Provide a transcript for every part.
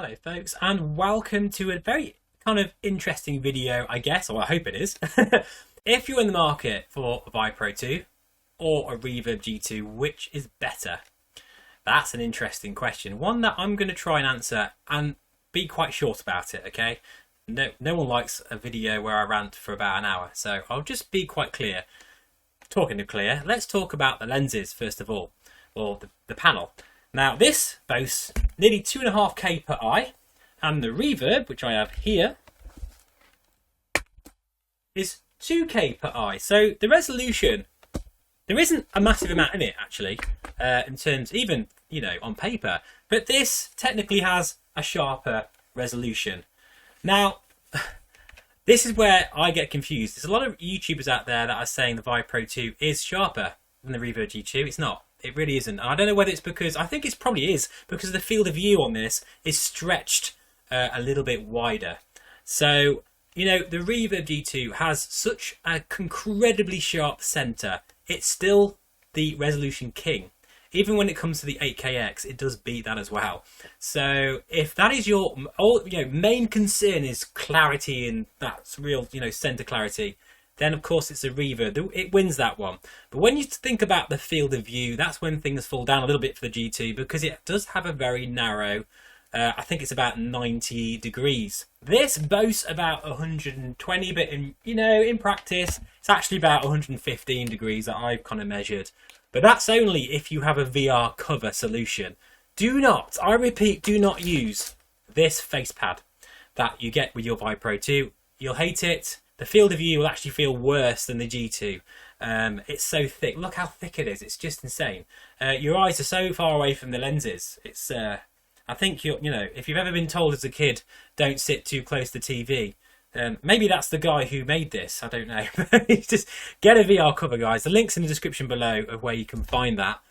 Hello folks, and welcome to a very kind of interesting video, I guess, or I hope it is. If you're in the market for a Vive Pro 2 or a Reverb G2, which is better? That's an interesting question, one that I'm going to try and answer and be quite short about it, okay? No one likes a video where I rant for about an hour, so I'll just be quite clear. Talking of clear, let's talk about the lenses first of all, or the panel. Now this boasts nearly 2.5K per eye, and the Reverb, which I have here, is 2K per eye. So the resolution, there isn't a massive amount in it actually, in terms even, on paper, but this technically has a sharper resolution. Now, this is where I get confused. There's a lot of YouTubers out there that are saying the Vive Pro 2 is sharper than the Reverb G2. It's not. It really isn't. I don't know whether it's because, I think it probably is, because the field of view on this is stretched a little bit wider. So, the Reverb G2 has such an incredibly sharp centre. It's still the resolution king. Even when it comes to the 8KX, it does beat that as well. So if that is your main concern is clarity and that's real, centre clarity, then of course it's a Reverb. It wins that one. But when you think about the field of view, that's when things fall down a little bit for the G2, because it does have a very narrow, I think it's about 90 degrees. This boasts about 120, but in practice, it's actually about 115 degrees that I've kind of measured. But that's only if you have a VR cover solution. Do not, I repeat, do not use this face pad that you get with your Vive Pro 2. You'll hate it. The field of view will actually feel worse than the G2. It's so thick. Look how thick it is. It's just insane. Your eyes are so far away from the lenses. It's, I think if you've ever been told as a kid, don't sit too close to TV. Maybe that's the guy who made this. I don't know. Just get a VR cover, guys. The link's in the description below of where you can find that.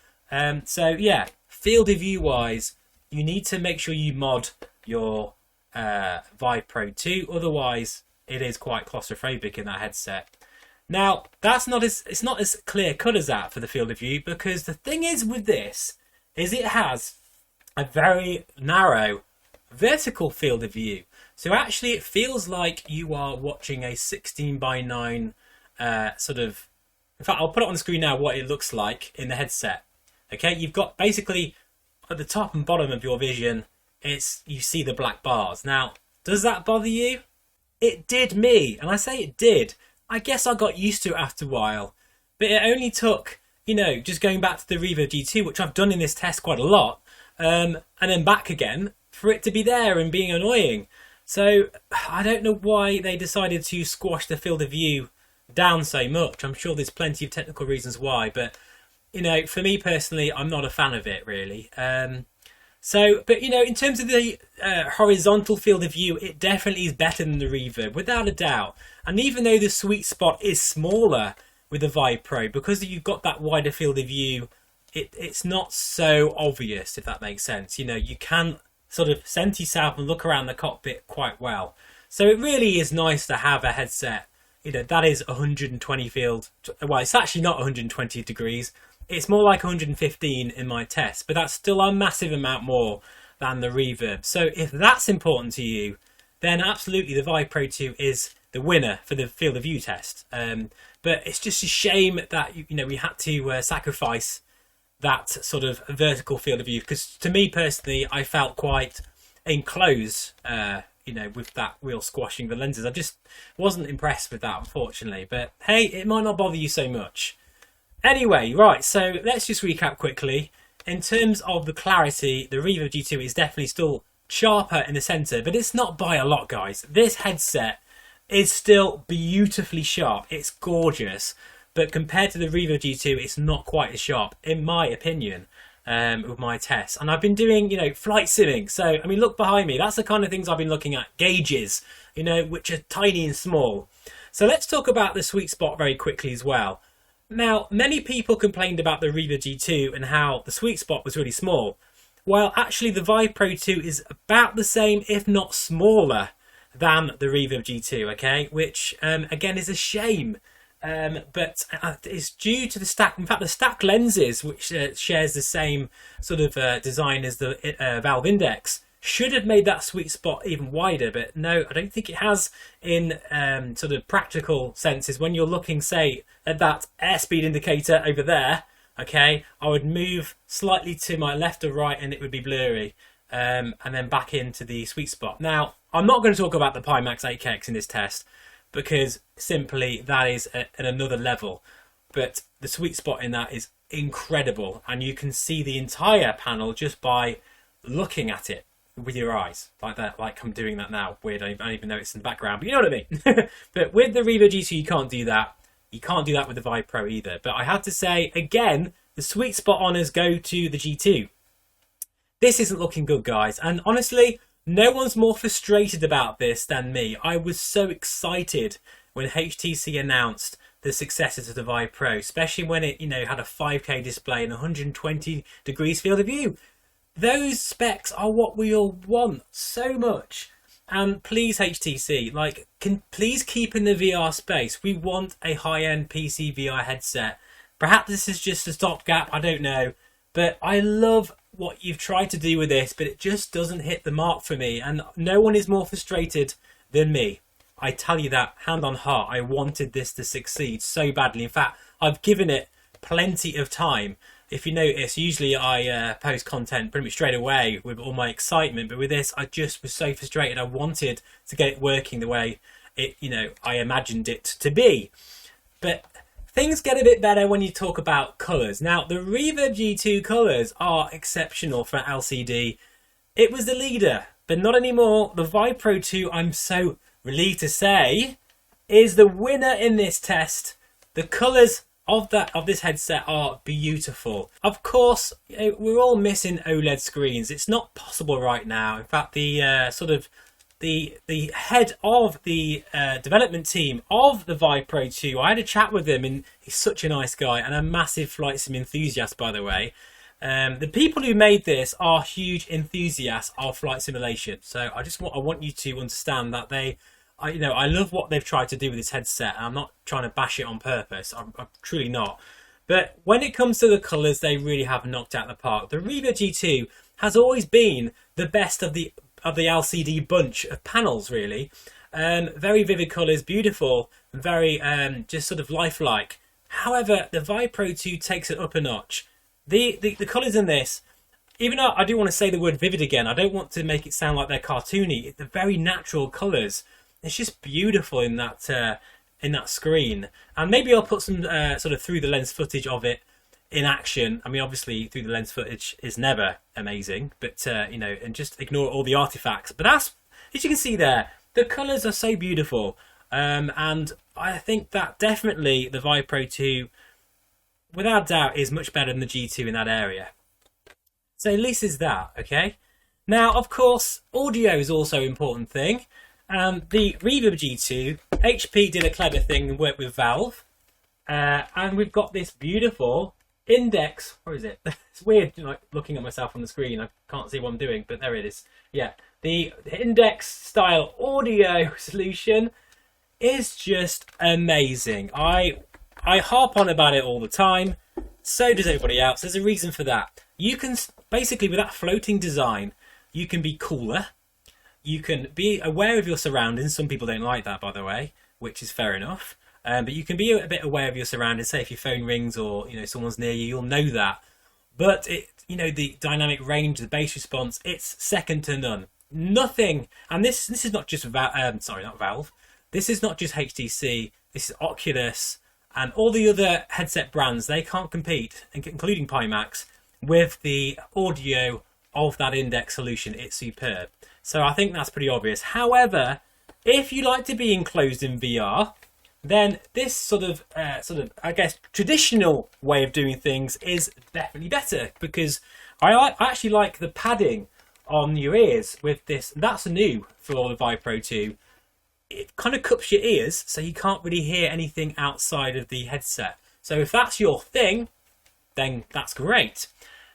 So yeah, field of view wise, you need to make sure you mod your Vive Pro 2. Otherwise, it is quite claustrophobic in that headset. Now, it's not as clear cut as that for the field of view, because the thing is with this is it has a very narrow vertical field of view. So actually it feels like you are watching a 16:9 sort of, in fact I'll put it on the screen now what it looks like in the headset. Okay, you've got basically at the top and bottom of your vision, you see the black bars. Now, does that bother you? It did me, and I say it did. I guess I got used to it after a while, but it only took, just going back to the Reverb G2, which I've done in this test quite a lot, and then back again, for it to be there and being annoying. So I don't know why they decided to squash the field of view down so much. I'm sure there's plenty of technical reasons why, but for me personally, I'm not a fan of it really. But in terms of the horizontal field of view, it definitely is better than the Reverb, without a doubt. And even though the sweet spot is smaller with the Vive Pro, because you've got that wider field of view, it's not so obvious, if that makes sense. You can sort of center yourself and look around the cockpit quite well. So it really is nice to have a headset, that is 120 field. Well, it's actually not 120 degrees. It's more like 115 in my test, but that's still a massive amount more than the Reverb. So if that's important to you, then absolutely the Vive Pro 2 is the winner for the field of view test. But it's just a shame that we had to sacrifice that sort of vertical field of view, because to me personally, I felt quite enclosed, with that wheel squashing the lenses. I just wasn't impressed with that, unfortunately. But hey, it might not bother you so much. Anyway, right, so let's just recap quickly. In terms of the clarity, the Reverb G2 is definitely still sharper in the centre, but it's not by a lot, guys. This headset is still beautifully sharp. It's gorgeous, but compared to the Reverb G2, it's not quite as sharp, in my opinion, with my tests. And I've been doing, flight simming. So, I mean, look behind me. That's the kind of things I've been looking at. Gauges, which are tiny and small. So let's talk about the sweet spot very quickly as well. Now, many people complained about the Reverb G2 and how the sweet spot was really small. Well, actually, the Vive Pro 2 is about the same, if not smaller, than the Reverb G2, okay? Which, again, is a shame. But it's due to the stack. In fact, the stacked lenses, which shares the same sort of design as the Valve Index, should have made that sweet spot even wider, but no, I don't think it has in sort of practical senses. When you're looking, say, at that airspeed indicator over there, okay, I would move slightly to my left or right and it would be blurry, and then back into the sweet spot. Now, I'm not going to talk about the Pimax 8KX in this test because simply that is at another level, but the sweet spot in that is incredible, and you can see the entire panel just by looking at it with your eyes like that, like I'm doing that now. Weird, I don't even know it's in the background, but you know what I mean. But with the Reverb G2 you can't do that. You can't do that with the Vive Pro either. But I have to say again, the sweet spot honours go to the G2. This isn't looking good, guys, and honestly no one's more frustrated about this than me. I was so excited when HTC announced the successor to the Vive Pro, especially when it, you know, had a 5K display and 120 degrees field of view. Those specs are what we all want so much. And please, HTC, like, please keep in the VR space. We want a high-end PC VR headset. Perhaps this is just a stopgap, I don't know. But I love what you've tried to do with this, but it just doesn't hit the mark for me. And no one is more frustrated than me. I tell you that, hand on heart, I wanted this to succeed so badly. In fact, I've given it plenty of time. If you notice, usually I post content pretty much straight away with all my excitement, but with this, I just was so frustrated. I wanted to get it working the way it, you know, I imagined it to be. But things get a bit better when you talk about colours. Now, the Reverb G2 colours are exceptional for LCD. It was the leader, but not anymore. The Vive Pro 2, I'm so relieved to say, is the winner in this test. The colours of this headset are beautiful. Of course, you know, we're all missing OLED screens. It's not possible right now. In fact, the the head of the development team of the Vive Pro 2, I had a chat with him, and he's such a nice guy and a massive flight sim enthusiast, by the way. The people who made this are huge enthusiasts of flight simulation. So I want you to understand that I love what they've tried to do with this headset, and I'm not trying to bash it on purpose. I'm truly not. But when it comes to the colours, they really have knocked out the park. The Reverb G2 has always been the best of the LCD bunch of panels, really. Very vivid colours, beautiful, very just sort of lifelike. However, the Vive Pro 2 takes it up a notch. The colours in this, even though I do want to say the word vivid again, I don't want to make it sound like they're cartoony. They're very natural colours. It's just beautiful in that screen. And maybe I'll put some sort of through the lens footage of it in action. I mean, obviously through the lens footage is never amazing, but you know, and just ignore all the artifacts. But that's, as you can see there, the colours are so beautiful, and I think that definitely the Vive Pro 2, without doubt, is much better than the G2 in that area. So at least is that, okay? Now, of course, audio is also an important thing. The Reverb G2, HP did a clever thing and worked with Valve. And we've got this beautiful index, where is it? It's weird, you know, looking at myself on the screen. I can't see what I'm doing, but there it is. Yeah, the index style audio solution is just amazing. I harp on about it all the time. So does everybody else. There's a reason for that. You can basically, with that floating design, you can be cooler. You can be aware of your surroundings. Some people don't like that, by the way, which is fair enough. But you can be a bit aware of your surroundings. Say if your phone rings or someone's near you, you'll know that. But the dynamic range, the bass response, it's second to none. Nothing. And this is not just not Valve. This is not just HTC. This is Oculus and all the other headset brands. They can't compete, including Pimax, with the audio of that index solution. It's superb. So I think that's pretty obvious. However, if you like to be enclosed in VR, then this sort of I guess traditional way of doing things is definitely better, because I actually like the padding on your ears with this. That's new for the Vive Pro 2. It kind of cups your ears so you can't really hear anything outside of the headset. So if that's your thing, then that's great.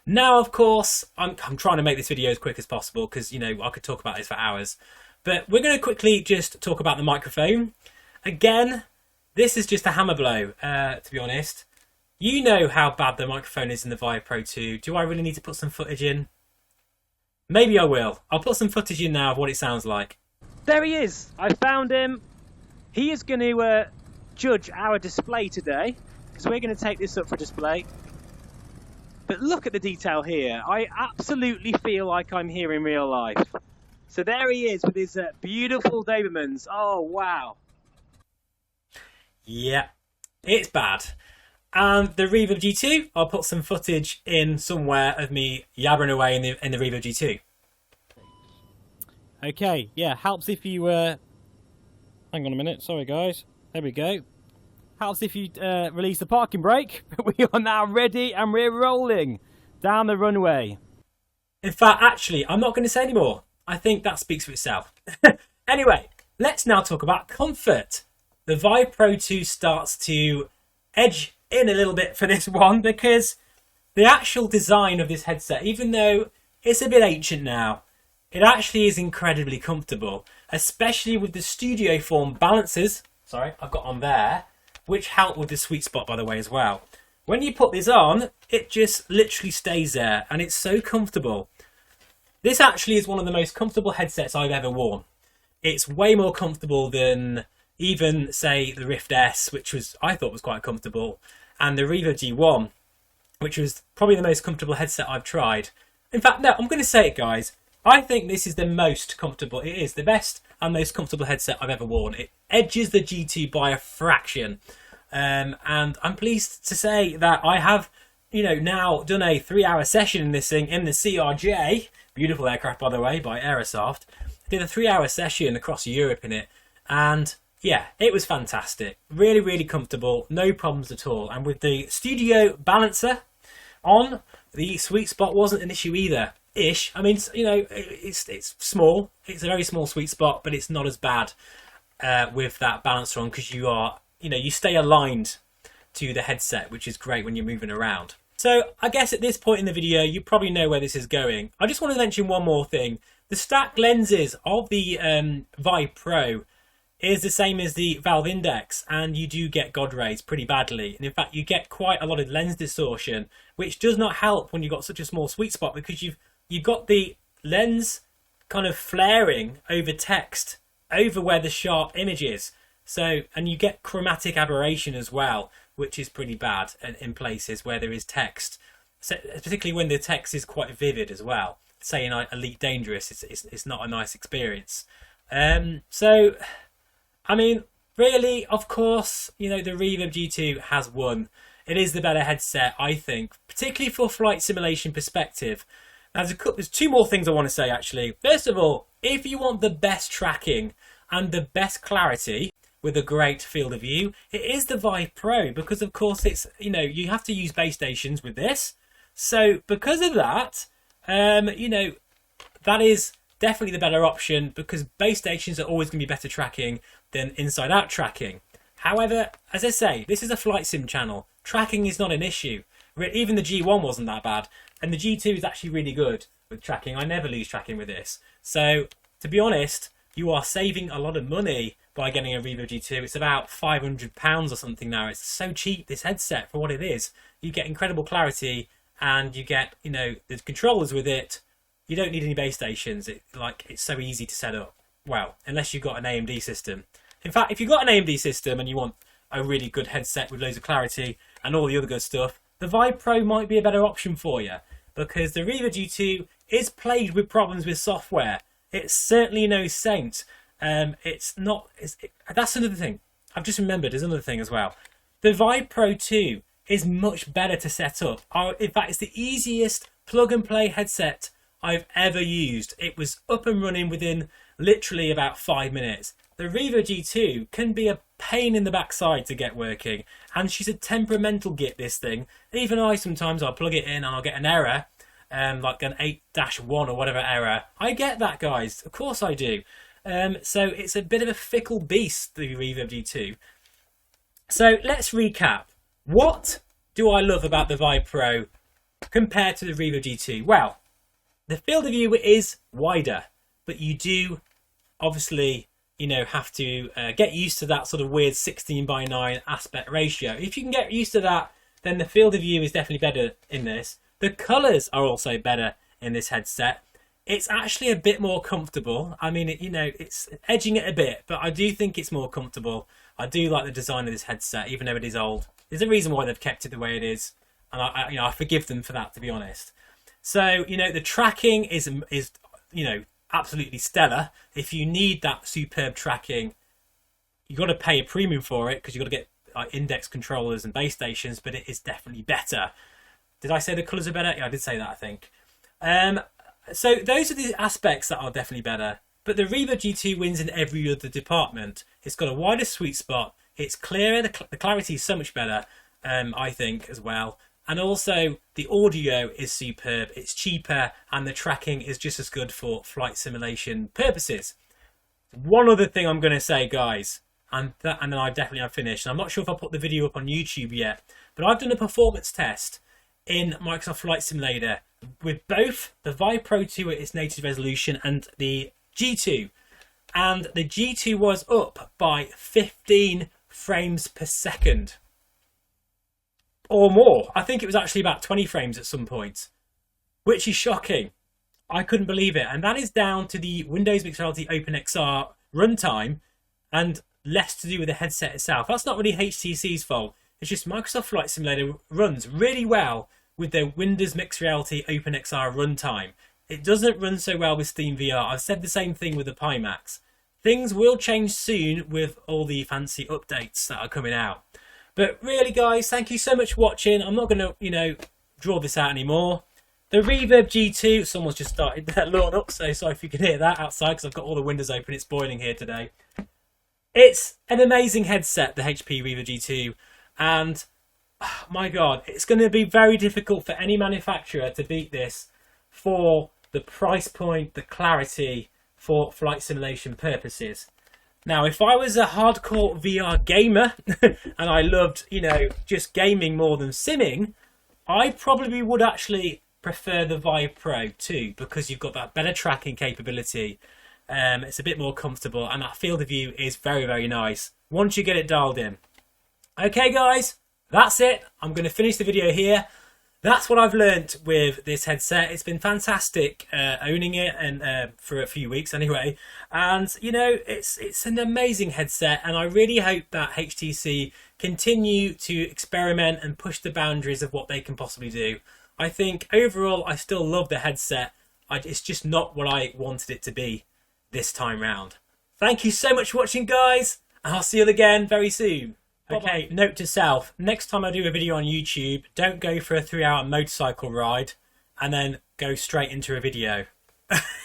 Now, of course, I'm trying to make this video as quick as possible because, I could talk about this for hours. But we're going to quickly just talk about the microphone. Again, this is just a hammer blow, to be honest. You know how bad the microphone is in the Vive Pro 2. Do I really need to put some footage in? Maybe I will. I'll put some footage in now of what it sounds like. There he is. I found him. He is going to judge our display today, because we're going to take this up for display. But look at the detail here. I absolutely feel like I'm here in real life. So there he is with his beautiful Dobermans. Oh, wow. Yeah, it's bad. And the Reverb G2, I'll put some footage in somewhere of me yabbering away in the Reverb G2. Okay, yeah, helps if you... hang on a minute, sorry guys. There we go. Helps if you release the parking brake. We are now ready and we're rolling down the runway. In fact, actually, I'm not going to say any more. I think that speaks for itself. Anyway, let's now talk about comfort. The Vive Pro 2 starts to edge in a little bit for this one, because the actual design of this headset, even though it's a bit ancient now, it actually is incredibly comfortable, especially with the studio form balances. Sorry, I've got on there, which help with the sweet spot, by the way, as well. When you put this on, it just literally stays there, and it's so comfortable. This actually is one of the most comfortable headsets I've ever worn. It's way more comfortable than even, say, the Rift S, which I thought was quite comfortable, and the Reverb G1, which was probably the most comfortable headset I've tried. In fact, no, I'm going to say it, guys. I think this is the most comfortable. It is the best and most comfortable headset I've ever worn. It edges the G2 by a fraction. And I'm pleased to say that I have, now done a 3-hour session in this thing in the CRJ. Beautiful aircraft, by the way, by Aerosoft. I did a 3-hour session across Europe in it. And yeah, it was fantastic. Really, really comfortable. No problems at all. And with the studio balancer on, the sweet spot wasn't an issue either. I mean, it's small. It's a very small sweet spot, but it's not as bad with that balancer on, because you are, you stay aligned to the headset, which is great when you're moving around. So I guess at this point in the video, you probably know where this is going. I just want to mention one more thing. The stacked lenses of the Vive Pro is the same as the Valve Index, and you do get God rays pretty badly. And in fact, you get quite a lot of lens distortion, which does not help when you've got such a small sweet spot, because you've got the lens kind of flaring over text, over where the sharp image is. So, and you get chromatic aberration as well, which is pretty bad in places where there is text. So, particularly when the text is quite vivid as well. Say in Elite Dangerous, it's not a nice experience. So, I mean, really, of course, the Reverb G2 has won. It is the better headset, I think, particularly for flight simulation perspective. Now, there's two more things I want to say, actually. First of all, if you want the best tracking and the best clarity with a great field of view, it is the Vive Pro, because, of course, it's, you have to use base stations with this. So, because of that, that is definitely the better option, because base stations are always going to be better tracking than inside-out tracking. However, as I say, this is a flight sim channel. Tracking is not an issue. Even the G1 wasn't that bad. And the G2 is actually really good with tracking. I never lose tracking with this. So, to be honest, you are saving a lot of money by getting a Reverb G2. It's about £500 or something now. It's so cheap, this headset, for what it is. You get incredible clarity, and you get, the controllers with it. You don't need any base stations. It's so easy to set up. Well, unless you've got an AMD system. In fact, if you've got an AMD system and you want a really good headset with loads of clarity and all the other good stuff, the Vive Pro might be a better option for you, because the Reverb G2 is plagued with problems with software. It's certainly no saint. That's another thing. I've just remembered, there's another thing as well. The Vive Pro 2 is much better to set up. In fact, it's the easiest plug-and-play headset I've ever used. It was up and running within literally about 5 minutes. The Reverb G2 can be a pain in the backside to get working, and she's a temperamental git, this thing. Even I sometimes, I'll plug it in and I'll get an error, like an 8-1 or whatever error. I get that, guys. Of course I do. So it's a bit of a fickle beast, the Reverb G2. So let's recap. What do I love about the Vive Pro compared to the Reverb G2? Well, the field of view is wider, but you do obviously, have to get used to that sort of weird 16:9 aspect ratio. If you can get used to that, then the field of view is definitely better in this. The colours are also better in this headset. it's actually a bit more comfortable. I mean, you know, it's edging it a bit, but I do think it's more comfortable. I do like the design of this headset, even though it is old. There's a reason why they've kept it the way it is, and I forgive them for that, to be honest. So, you know, the tracking is you know, absolutely stellar. If you need that superb tracking, you've got to pay a premium for it because you've got to get like index controllers and base stations, but it is definitely better. Did I say the colours are better? Yeah, I did say that, I think. So those are the aspects that are definitely better. But the Reverb G2 wins in every other department. It's got a wider sweet spot. It's clearer. The clarity is so much better, I think, as well. And also, the audio is superb. It's cheaper, and the tracking is just as good for flight simulation purposes. One other thing I'm going to say, guys, and then I definitely have finished. And I'm not sure if I put the video up on YouTube yet, but I've done a performance test in Microsoft Flight Simulator with both the Vive Pro 2 at its native resolution and the G2. And the G2 was up by 15 frames per second. Or more. I think it was actually about 20 frames at some point, which is shocking. I couldn't believe it. And that is down to the Windows Mixed Reality OpenXR runtime and less to do with the headset itself. That's not really HTC's fault. It's just Microsoft Flight Simulator runs really well with their Windows Mixed Reality OpenXR runtime. It doesn't run so well with Steam VR. I've said the same thing with the Pimax. Things will change soon with all the fancy updates that are coming out. But really, guys, thank you so much for watching. I'm not going to, you know, draw this out anymore. The Reverb G2, someone's just started their lawn up, so sorry if you can hear that outside because I've got all the windows open. It's boiling here today. It's an amazing headset, the HP Reverb G2, and oh my God, it's going to be very difficult for any manufacturer to beat this for the price point, the clarity for flight simulation purposes. Now, if I was a hardcore VR gamer and I loved, you know, just gaming more than simming, I probably would actually prefer the Vive Pro 2 because you've got that better tracking capability. It's a bit more comfortable and that field of view is very, very nice once you get it dialed in. Okay, guys, that's it. I'm going to finish the video here. That's what I've learnt with this headset. It's been fantastic owning it and for a few weeks anyway. And, you know, it's an amazing headset. And I really hope that HTC continue to experiment and push the boundaries of what they can possibly do. I think overall, I still love the headset. It's just not what I wanted it to be this time round. Thank you so much for watching, guys. And I'll see you again very soon. Okay, note to self, next time I do a video on YouTube, don't go for a 3-hour motorcycle ride and then go straight into a video.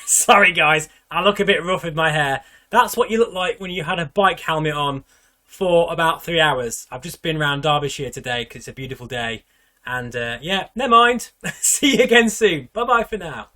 Sorry guys, I look a bit rough with my hair. That's what you look like when you had a bike helmet on for about 3 hours. I've just been around Derbyshire today because it's a beautiful day. And yeah, never mind. See you again soon. Bye bye for now.